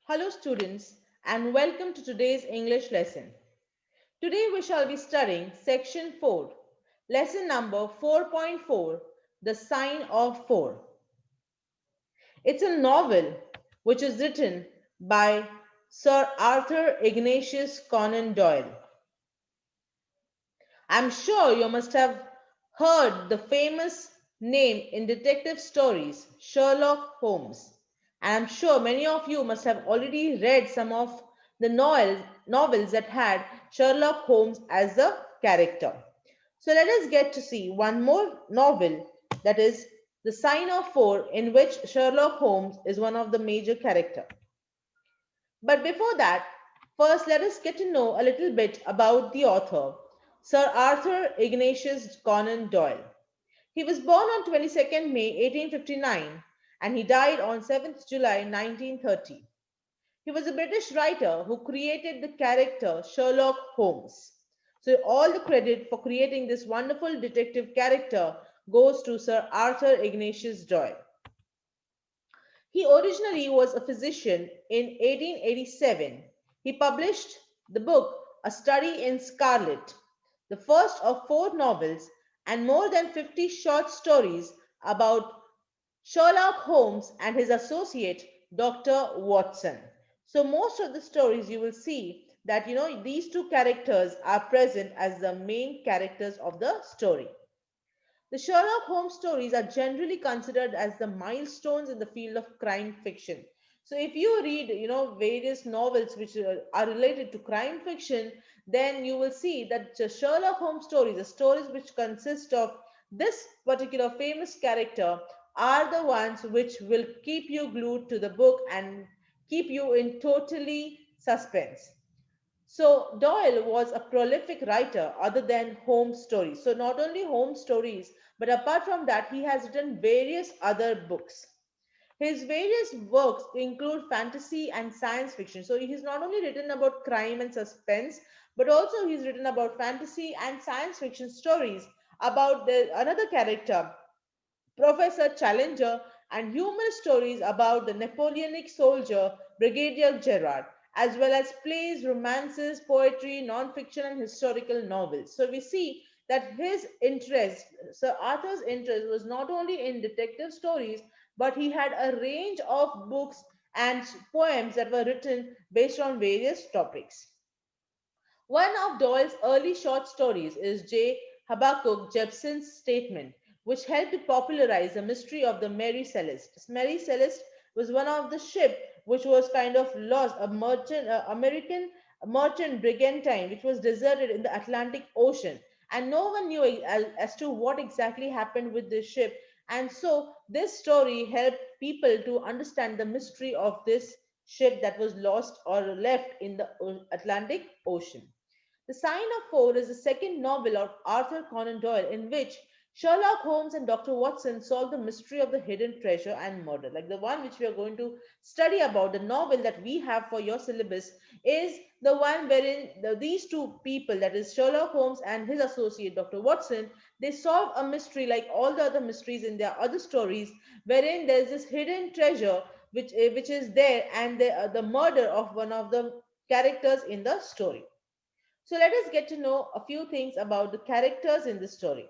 Hello, students, and welcome to today's English lesson. Today we shall be studying section 4, lesson number 4.4, The Sign of Four. It's a novel which is written by Sir Arthur Ignatius Conan Doyle. I'm sure you must have heard the famous name in detective stories, Sherlock Holmes. And I'm sure many of you must have already read some of the novels that had Sherlock Holmes as the character. So let us get to see one more novel, that is The Sign of Four, in which Sherlock Holmes is one of the major characters. But before that, first let us get to know a little bit about the author, Sir Arthur Ignatius Conan Doyle. He was born on 22nd May 1859 and he died on 7th July 1930. He was a British writer who created the character Sherlock Holmes. So all the credit for creating this wonderful detective character goes to Sir Arthur Ignatius Doyle. He originally was a physician in 1887. He published the book A Study in Scarlet, the first of four novels and more than 50 short stories about Sherlock Holmes and his associate Dr. Watson. So most of the stories you will see that these two characters are present as the main characters of the story. The Sherlock Holmes stories are generally considered as the milestones in the field of crime fiction. So if you read, various novels which are related to crime fiction, then you will see that the Sherlock Holmes stories, the stories which consist of this particular famous character, are the ones which will keep you glued to the book and keep you in totally suspense. So Doyle was a prolific writer other than Holmes stories. So not only Holmes stories, but apart from that, he has written various other books. His various works include fantasy and science fiction. So he's not only written about crime and suspense, but also he's written about fantasy and science fiction stories about another character, Professor Challenger, and humorous stories about the Napoleonic soldier Brigadier Gerard, as well as plays, romances, poetry, non-fiction, and historical novels. So we see that his interest, Sir Arthur's interest, was not only in detective stories, but he had a range of books and poems that were written based on various topics. One of Doyle's early short stories is J. Habakkuk Jepson's Statement, which helped to popularize the mystery of the Mary Celeste. Mary Celeste was one of the ship which was kind of lost, a American merchant brigantine which was deserted in the Atlantic Ocean, and no one knew as to what exactly happened with this ship. And so this story helped people to understand the mystery of this ship that was lost or left in the Atlantic Ocean. The Sign of Four is the second novel of Arthur Conan Doyle in which Sherlock Holmes and Dr. Watson solve the mystery of the hidden treasure and murder. Like the one which we are going to study about, the novel that we have for your syllabus is the one wherein these two people, that is Sherlock Holmes and his associate Dr. Watson, they solve a mystery like all the other mysteries in their other stories, wherein there is this hidden treasure which is there, and the murder of one of the characters in the story. So let us get to know a few things about the characters in the story.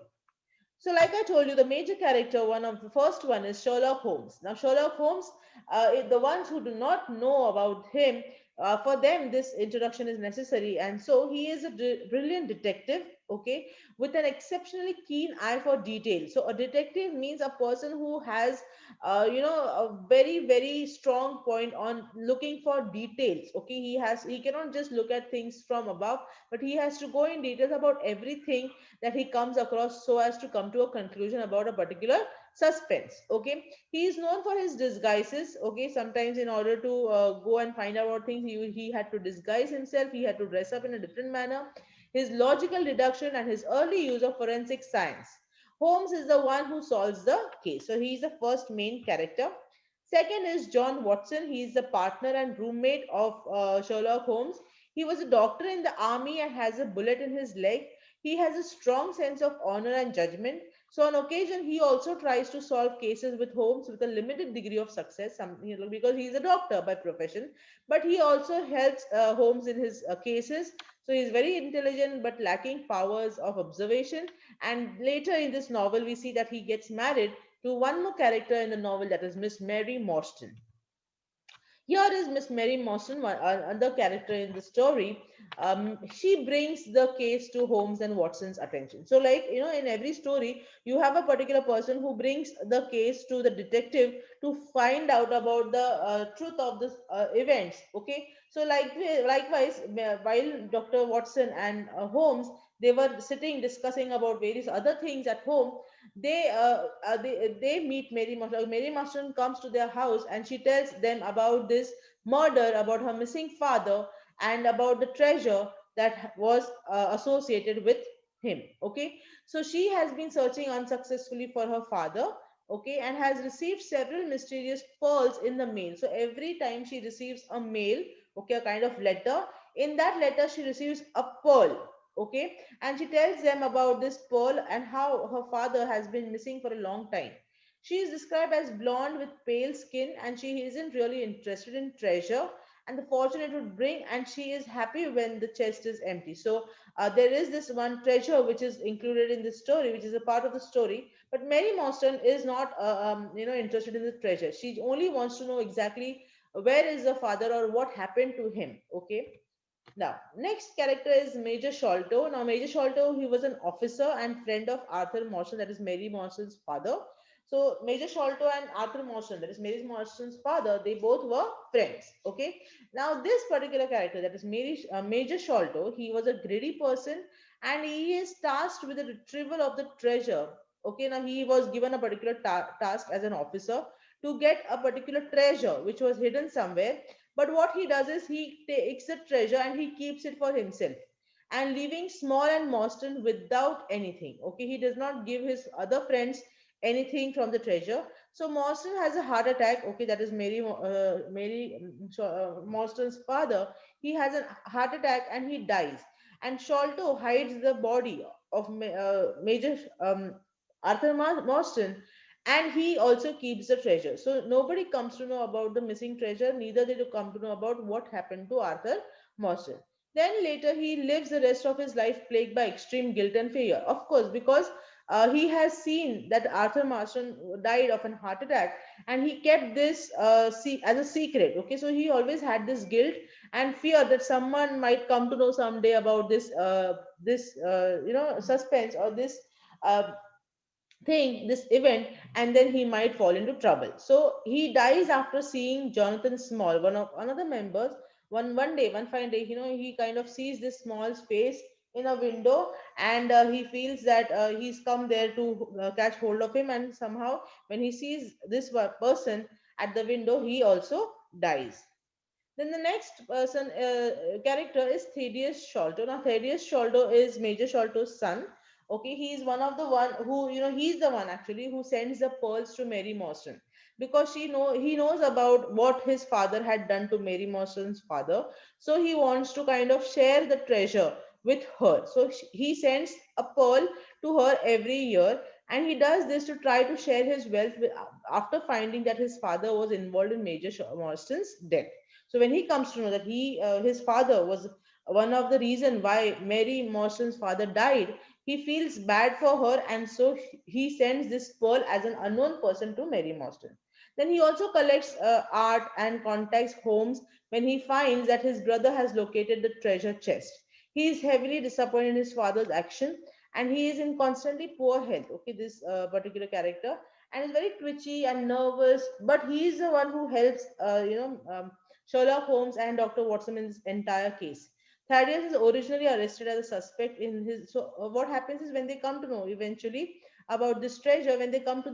So, like I told you, the major character, one of the first one is Sherlock Holmes. Now, Sherlock Holmes, the ones who do not know about him, for them this introduction is necessary, and so he is a brilliant detective. Okay, with an exceptionally keen eye for detail. So, a detective means a person who has, a very strong point on looking for details. Okay, he cannot just look at things from above, but he has to go in details about everything that he comes across so as to come to a conclusion about a particular suspense. Okay, he is known for his disguises. Okay, sometimes in order to go and find out things, he had to disguise himself, he had to dress up in a different manner, his logical deduction and his early use of forensic science. Holmes is the one who solves the case, so he is the first main character. Second is John Watson. He is the partner and roommate of Sherlock Holmes. He was a doctor in the army and has a bullet in his leg. He has a strong sense of honor and judgment. So on occasion, he also tries to solve cases with Holmes with a limited degree of success, because he's a doctor by profession, but he also helps Holmes in his cases. So he's very intelligent but lacking powers of observation. And later in this novel, we see that he gets married to one more character in the novel, that is Miss Mary Morstan. Here is Miss Mary Mawson, another character in the story. She brings the case to Holmes and Watson's attention. So, like, in every story, you have a particular person who brings the case to the detective to find out about the truth of the events. Okay, so likewise, while Dr. Watson and Holmes, they were sitting discussing about various other things at home, they meet Mary Marston. Mary Marston comes to their house and she tells them about this murder, about her missing father, and about the treasure that was associated with him. Okay, so she has been searching unsuccessfully for her father. Okay, and has received several mysterious pearls in the mail. So every time she receives a mail, okay, a kind of letter, in that letter she receives a pearl. Okay, and she tells them about this pearl and how her father has been missing for a long time. She is described as blonde with pale skin, and she isn't really interested in treasure and the fortune it would bring, and she is happy when the chest is empty. So there is this one treasure which is included in this story, which is a part of the story. But Mary Mostyn is not, interested in the treasure. She only wants to know exactly where is the father or what happened to him. Okay, now, next character is Major Sholto. Now, Major Sholto, he was an officer and friend of Arthur Morstan, that is Mary Morstan's father. So, Major Sholto and Arthur Morstan, that is Mary Morstan's father, they both were friends. Okay. Now, this particular character, that is Major Sholto, he was a greedy person and he is tasked with the retrieval of the treasure. Okay. Now, he was given a particular task as an officer to get a particular treasure which was hidden somewhere, but what he does is he takes the treasure and he keeps it for himself and leaving Small and Mostyn without anything. Okay, he does not give his other friends anything from the treasure. So Mostyn has a heart attack. Okay, that is Mostyn's father. He has a heart attack and he dies. And Sholto hides the body of Major Arthur Mostyn, and he also keeps the treasure. So nobody comes to know about the missing treasure, neither they do come to know about what happened to Arthur Mostyn. Then later he lives the rest of his life plagued by extreme guilt and fear, of course, because he has seen that Arthur Marston died of a heart attack, and he kept this as a secret. Okay, so he always had this guilt and fear that someone might come to know someday about this suspense or this uh, thing, this event, and then he might fall into trouble. So he dies after seeing Jonathan Small, one of another members. One fine day, he kind of sees this small space in a window, and he feels that he's come there to catch hold of him, and somehow when he sees this person at the window, he also dies. Then the next person character is Thaddeus Sholto. Now Thaddeus Sholto is Major Sholto's son. Okay, he is one of the one who he's the one actually who sends the pearls to Mary Morstan because he knows about what his father had done to Mary Morstan's father. So he wants to kind of share the treasure with her. So he sends a pearl to her every year, and he does this to try to share his wealth after finding that his father was involved in Major Morstan's death. So when he comes to know that his father was one of the reason why Mary Morstan's father died, he feels bad for her, and so he sends this pearl as an unknown person to Mary Morstan. Then he also collects art and contacts Holmes when he finds that his brother has located the treasure chest. He is heavily disappointed in his father's action, and he is in constantly poor health. Okay, this particular character, and is very twitchy and nervous, but he is the one who helps Sherlock Holmes and Dr. Watson in this entire case. Thaddeus is originally arrested as a suspect in his. So what happens is when they come to know eventually about this treasure, when they come to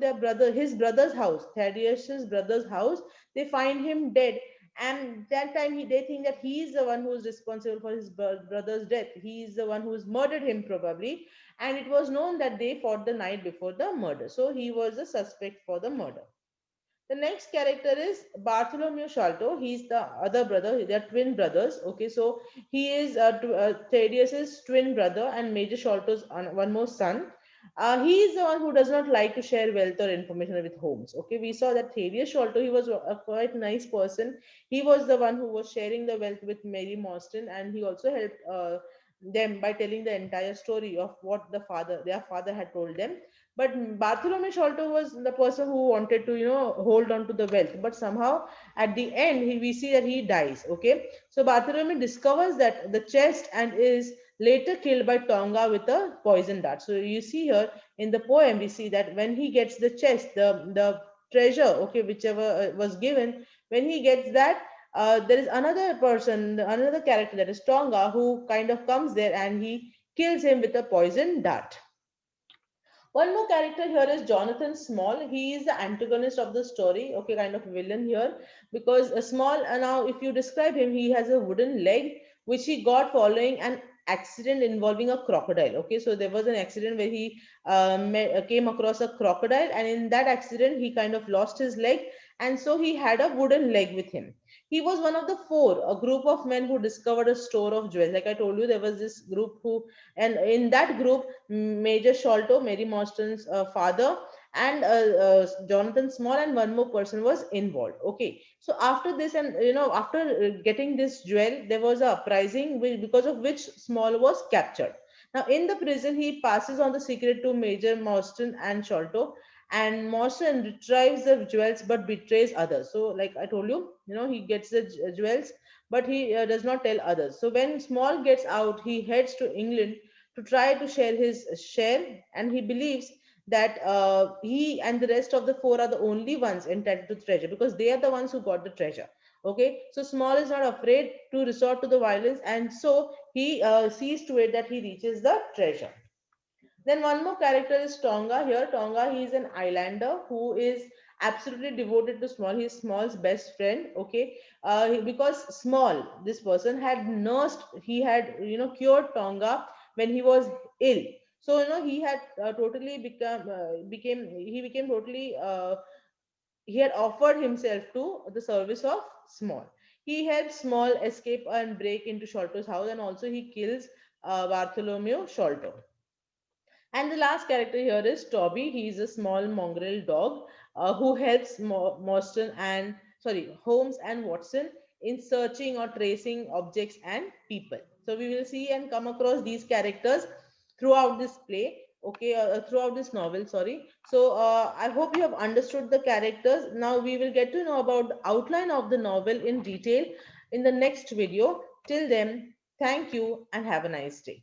his brother's house, Thaddeus's brother's house, they find him dead. And that time they think that he is the one who is responsible for his brother's death. He is the one who has murdered him probably. And it was known that they fought the night before the murder. So he was the suspect for the murder. The next character is Bartholomew Sholto. He's the other brother. They're twin brothers. Okay, so he is Thaddeus's twin brother and Major Sholto's one more son. He is the one who does not like to share wealth or information with Holmes. Okay, we saw that Thaddeus Sholto, he was a quite nice person. He was the one who was sharing the wealth with Mary Morstan, and he also helped them by telling the entire story of what their father had told them. But Bartholomew Sholto was the person who wanted to, hold on to the wealth. But somehow at the end, we see that he dies. Okay, so Bartholomew discovers that the chest and is later killed by Tonga with a poison dart. So you see here in the poem, we see that when he gets the chest, the treasure, okay, whichever was given, when he gets that, there is another person, another character, that is Tonga, who kind of comes there and he kills him with a poison dart. One more character here is Jonathan Small. He is the antagonist of the story, okay, kind of villain here. Because a Small, now if you describe him, he has a wooden leg which he got following an accident involving a crocodile. Okay, so there was an accident where he came across a crocodile, and in that accident, he kind of lost his leg, and so he had a wooden leg with him. He was one of the four, a group of men who discovered a store of jewels. Like I told you, there was this group who, and in that group, Major Sholto, Mary Morstan's father, and Jonathan Small, and one more person was involved. Okay, so after this, and after getting this jewel, there was a uprising because of which Small was captured. Now, in the prison, he passes on the secret to Major Morstan and Sholto, and Morstan retrieves the jewels but betrays others. So, like I told you, he gets the jewels, but he does not tell others. So, when Small gets out, he heads to England to try to share his share, and he believes that he and the rest of the four are the only ones entitled to the treasure because they are the ones who got the treasure. Okay, so Small is not afraid to resort to the violence, and so he sees to it that he reaches the treasure. Then one more character is Tonga here. Tonga, he is an islander who is absolutely devoted to Small. He is Small's best friend. Okay, because Small, this person had nursed, he had cured Tonga when he was ill. So he had totally became totally he had offered himself to the service of Small. He helps Small escape and break into Sholto's house, and also he kills Bartholomew Sholto. And the last character here is Toby. He is a small mongrel dog who helps Morstan and Holmes and Watson in searching or tracing objects and people. So we will see and come across these characters throughout this play. Okay, throughout this novel. Sorry. So I hope you have understood the characters. Now we will get to know about the outline of the novel in detail in the next video. Till then, thank you and have a nice day.